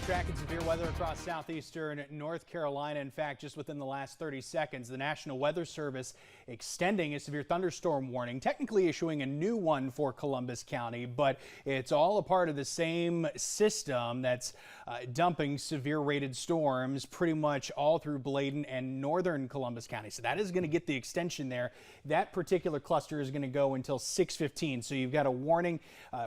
tracking severe weather across southeastern North Carolina. In fact, just within the last 30 seconds, the National Weather Service extending a severe thunderstorm warning, technically issuing a new one for Columbus County, but it's all a part of the same system that's dumping severe rated storms pretty much all through Bladen and northern Columbus County. So that is going to get the extension there. That particular cluster is going to go until 6:15. So you've got a warning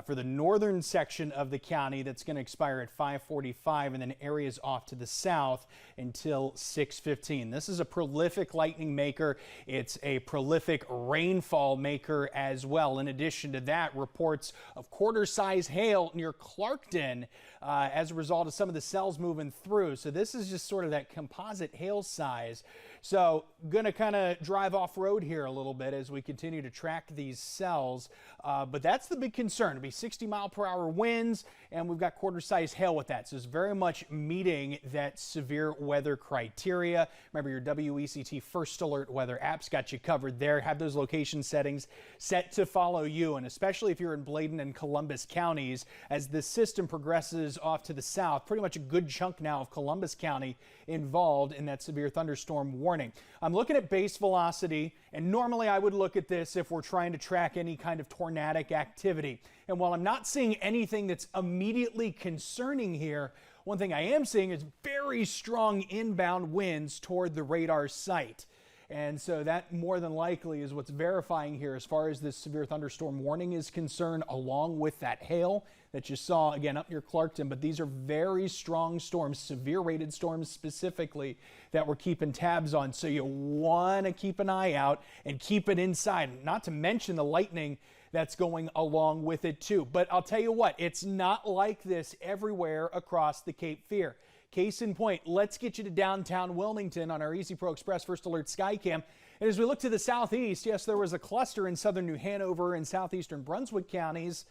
for the northern section of the county that's going to expire at 5:45, and then areas off to the south until 6:15. This is a prolific lightning maker. It's a prolific rainfall maker as well. In addition to that, reports of quarter-size hail near Clarkton as a result of some of the cells moving through. So this is just sort of that composite hail size. So going to kind of drive off-road here a little bit as we continue to track these cells. But that's the big concern. It'll be 60-mile-per-hour winds, and we've got quarter-size hail with that. So it's very much meeting that severe weather criteria. Remember, your WECT First Alert weather app's got you covered there. Have those location settings set to follow you, and especially if you're in Bladen and Columbus counties, as this system progresses off to the south, pretty much a good chunk now of Columbus County involved in that severe thunderstorm warning. I'm looking at base velocity, and normally I would look at this if we're trying to track any kind of tornadic activity. And while I'm not seeing anything that's immediately concerning here, one thing I am seeing is very strong inbound winds toward the radar site. And so that more than likely is what's verifying here as far as this severe thunderstorm warning is concerned, along with that hail that you saw again up near Clarkton. But these are very strong storms, severe rated storms specifically, that we're keeping tabs on. So you want to keep an eye out and keep it inside, not to mention the lightning that's going along with it too. But I'll tell you what, it's not like this everywhere across the Cape Fear. Case in point, let's get you to downtown Wilmington on our Easy Pro Express First Alert Skycam. And as we look to the southeast, yes, there was a cluster in southern New Hanover and southeastern Brunswick counties,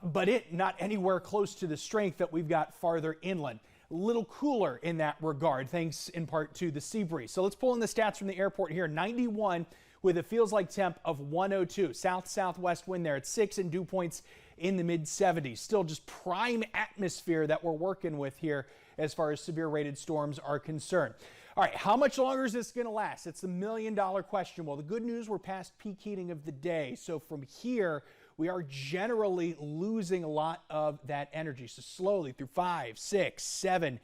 but not anywhere close to the strength that we've got farther inland. A little cooler in that regard, thanks in part to the sea breeze. So let's pull in the stats from the airport here. 91 with a feels like temp of 102. South-southwest wind there at 6 and dew points in the mid-70s. Still just prime atmosphere that we're working with here as far as severe rated storms are concerned. All right, how much longer is this going to last? It's the million-dollar question. Well, the good news, we're past peak heating of the day. So from here, we are generally losing a lot of that energy. So slowly through 5, 6, 7,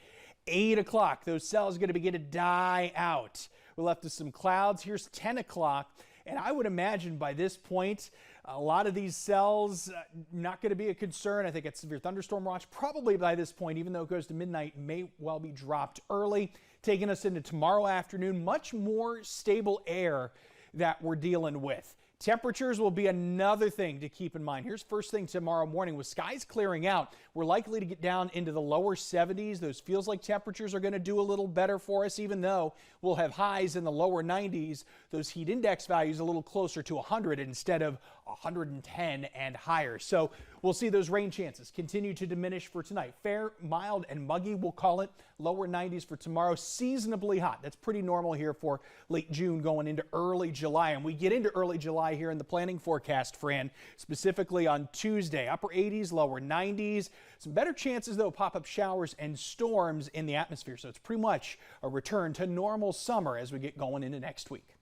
8 o'clock, those cells are going to begin to die out. We're left with some clouds. Here's 10 o'clock. And I would imagine by this point, a lot of these cells not going to be a concern. I think it's severe thunderstorm watch probably by this point, even though it goes to midnight, may well be dropped early, taking us into tomorrow afternoon. Much more stable air that we're dealing with. Temperatures will be another thing to keep in mind. Here's first thing tomorrow morning. With skies clearing out, we're likely to get down into the lower 70s. Those feels like temperatures are going to do a little better for us, even though we'll have highs in the lower 90s. Those heat index values a little closer to 100 instead of 110 and higher. So we'll see those rain chances continue to diminish for tonight. Fair, mild, and muggy, we'll call it. Lower 90s for tomorrow. Seasonably hot. That's pretty normal here for late June going into early July. And we get into early July here in the planning forecast, Fran, specifically on Tuesday. Upper 80s, lower 90s. Some better chances, though, pop-up showers and storms in the atmosphere. So it's pretty much a return to normal summer as we get going into next week.